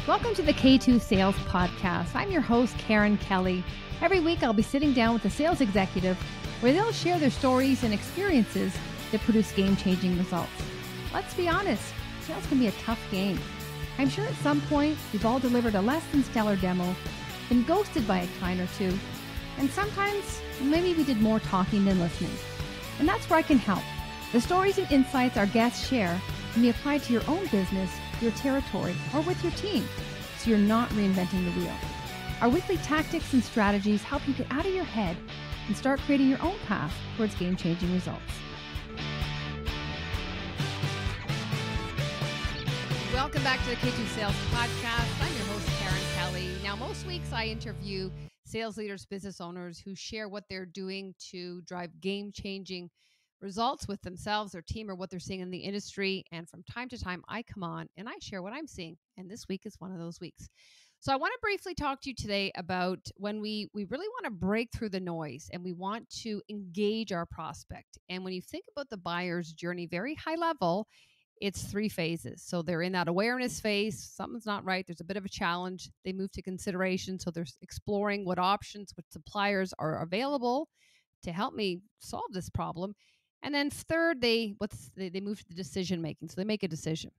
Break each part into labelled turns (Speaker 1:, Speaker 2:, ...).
Speaker 1: Welcome to the K2 Sales Podcast. I'm your host, Karen Kelly. Every week, I'll be sitting down with a sales executive where they'll share their stories and experiences that produce game-changing results. Let's be honest, sales can be a tough game. I'm sure at some point, we've all delivered a less than stellar demo, been ghosted by a client or two, and sometimes maybe we did more talking than listening. And that's where I can help. The stories and insights our guests share can be applied to your own business, your territory, or with your team, so you're not reinventing the wheel. Our weekly tactics and strategies help you get out of your head and start creating your own path towards game-changing results. Welcome back to the K2 Sales Podcast. I'm your host, Karen Kelly. Now, most weeks I interview sales leaders, business owners who share what they're doing to drive game-changing results with themselves, their team, or what they're seeing in the industry. And from time to time, I come on and I share what I'm seeing. And this week is one of those weeks. So I want to briefly talk to you today about when we really want to break through the noise and we want to engage our prospect. And when you think about the buyer's journey, very high level, it's 3 phases. So they're in that awareness phase. Something's not right. There's a bit of a challenge. They move to consideration. So they're exploring what options, what suppliers are available to help me solve this problem. And then third, they move to the decision making. So they make a decision.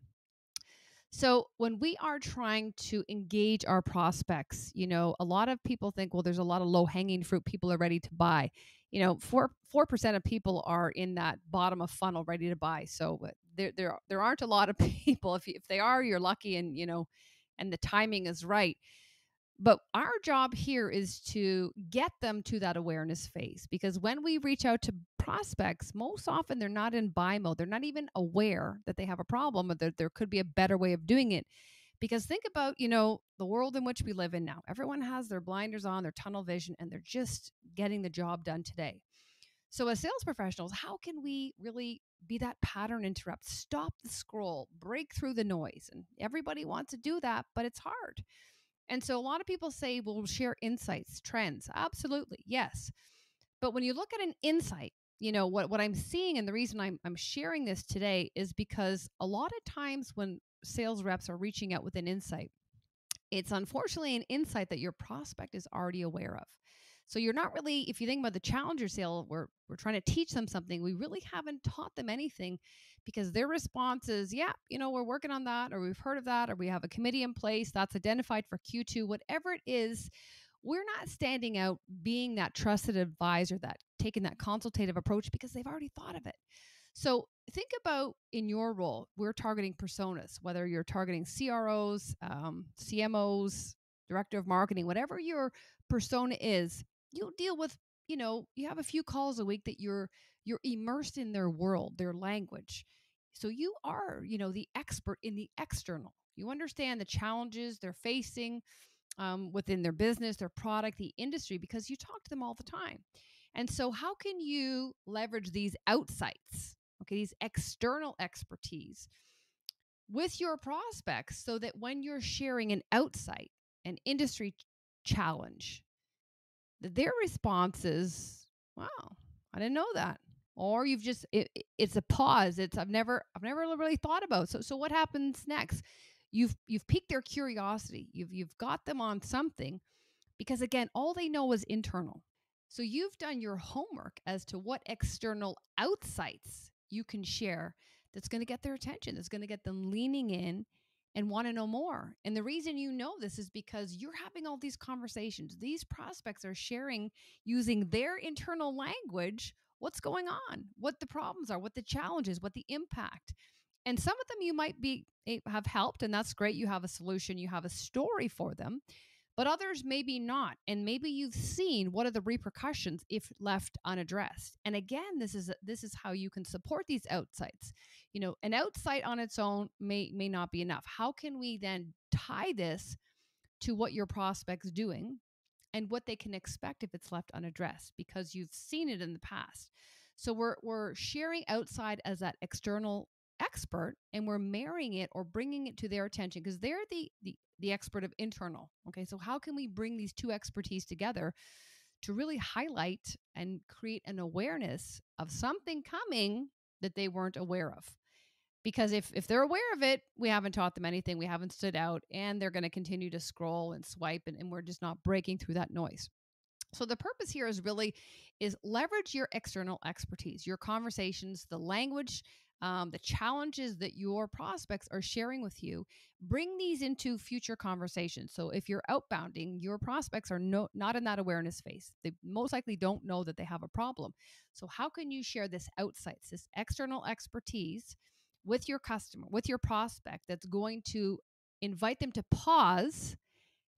Speaker 1: So when we are trying to engage our prospects, a lot of people think, well, there's a lot of low hanging fruit. People are ready to buy. 4% of people are in that bottom of funnel ready to buy. So there aren't a lot of people. If they are, you're lucky, and and the timing is right. But our job here is to get them to that awareness phase, because when we reach out to prospects, most often they're not in buy mode. They're not even aware that they have a problem or that there could be a better way of doing it. Because think about, the world in which we live in now. Everyone has their blinders on, their tunnel vision, and they're just getting the job done today. So as sales professionals, how can we really be that pattern interrupt, stop the scroll, break through the noise? And everybody wants to do that, but it's hard. And so a lot of people say, we'll share insights, trends. Absolutely, yes. But when you look at an insight, what I'm seeing, and the reason I'm sharing this today is because a lot of times when sales reps are reaching out with an insight, it's unfortunately an insight that your prospect is already aware of. So you're not really, if you think about the challenger sale, we're trying to teach them something. We really haven't taught them anything, because their response is, yeah, we're working on that, or we've heard of that, or we have a committee in place that's identified for Q2, whatever it is. We're not standing out being that trusted advisor, that taking that consultative approach, because they've already thought of it. So think about in your role, we're targeting personas, whether you're targeting CROs, CMOs, director of marketing, whatever your persona is, you'll deal with, you have a few calls a week that you're immersed in their world, their language. So you are, the expert in the external. You understand the challenges they're facing within their business, their product, the industry, because you talk to them all the time. And so how can you leverage these outsights, these external expertise with your prospects, so that when you're sharing an outsight, an industry challenge, their response is, wow, I didn't know that. Or you've just, it's a pause. It's, I've never really thought about. So what happens next? You've piqued their curiosity. You've got them on something, because again, all they know is internal. So you've done your homework as to what external outsights you can share that's going to get their attention, that's going to get them leaning in and want to know more. And the reason you know this is because you're having all these conversations. These prospects are sharing, using their internal language, what's going on, what the problems are, what the challenges, what the impact. And some of them you might have helped, and that's great. You have a solution, you have a story for them. But others maybe not. And maybe you've seen what are the repercussions if left unaddressed. And again, this is how you can support these outsights. An outsight on its own may not be enough. How can we then tie this to what your prospect's doing and what they can expect if it's left unaddressed, because you've seen it in the past? So we're sharing outside as that external expert, and we're marrying it or bringing it to their attention, because they're the expert of internal. Okay, so how can we bring these two expertise together to really highlight and create an awareness of something coming that they weren't aware of? Because if they're aware of it, we haven't taught them anything. We haven't stood out, and they're going to continue to scroll and swipe, and we're just not breaking through that noise. So the purpose here is leverage your external expertise, your conversations, the language, the challenges that your prospects are sharing with you. Bring these into future conversations. So if you're outbounding, your prospects are not in that awareness phase. They most likely don't know that they have a problem. So how can you share this outsights, this external expertise with your customer, with your prospect, that's going to invite them to pause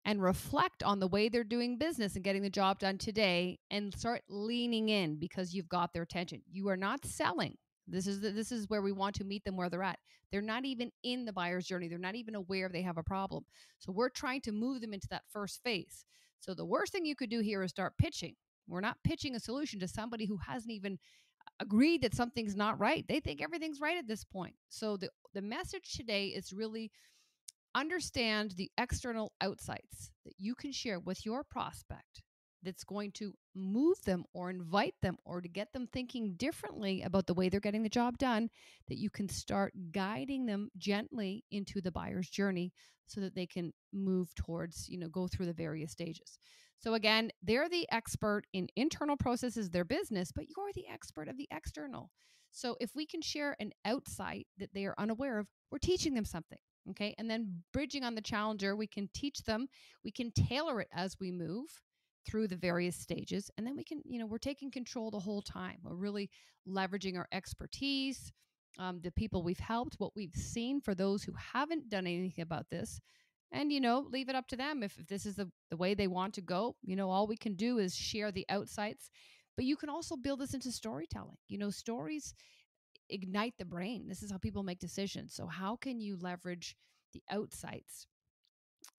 Speaker 1: and reflect on the way they're doing business and getting the job done today, and start leaning in because you've got their attention. You are not selling. This is where we want to meet them where they're at. They're not even in the buyer's journey. They're not even aware they have a problem. So we're trying to move them into that first phase. So the worst thing you could do here is start pitching. We're not pitching a solution to somebody who hasn't even agreed that something's not right. They think everything's right at this point. So the message today is really understand the external outsights that you can share with your prospect that's going to move them or invite them or to get them thinking differently about the way they're getting the job done, that you can start guiding them gently into the buyer's journey so that they can move towards, go through the various stages. So again, they're the expert in internal processes, their business, but you're the expert of the external. So if we can share an outsight that they are unaware of, we're teaching them something. Okay. And then bridging on the challenger, we can teach them, we can tailor it as we move through the various stages. And then we can, we're taking control the whole time. We're really leveraging our expertise, the people we've helped, what we've seen for those who haven't done anything about this. And, leave it up to them. If this is the way they want to go, all we can do is share the outsights. But you can also build this into storytelling. Stories ignite the brain. This is how people make decisions. So how can you leverage the outsides,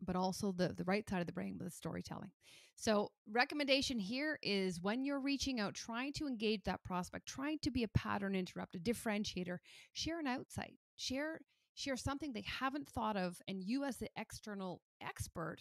Speaker 1: but also the right side of the brain with storytelling? So recommendation here is when you're reaching out, trying to engage that prospect, trying to be a pattern interrupt, a differentiator, share an outside, share something they haven't thought of, and you as the external expert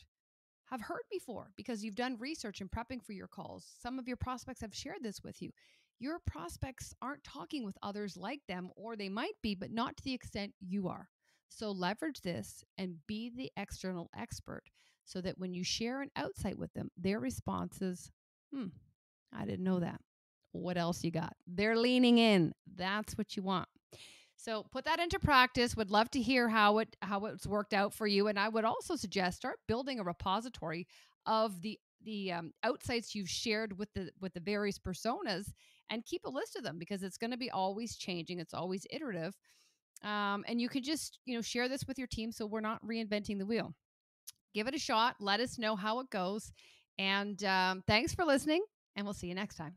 Speaker 1: have heard before because you've done research and prepping for your calls. Some of your prospects have shared this with you. Your prospects aren't talking with others like them, or they might be, but not to the extent you are. So leverage this and be the external expert so that when you share an outside with them, their response is, I didn't know that. What else you got? They're leaning in. That's what you want. So put that into practice. Would love to hear how it's worked out for you. And I would also suggest start building a repository of the outsights you've shared with the various personas, and keep a list of them because it's going to be always changing. It's always iterative. And you can just share this with your team so we're not reinventing the wheel. Give it a shot. Let us know how it goes. And thanks for listening. And we'll see you next time.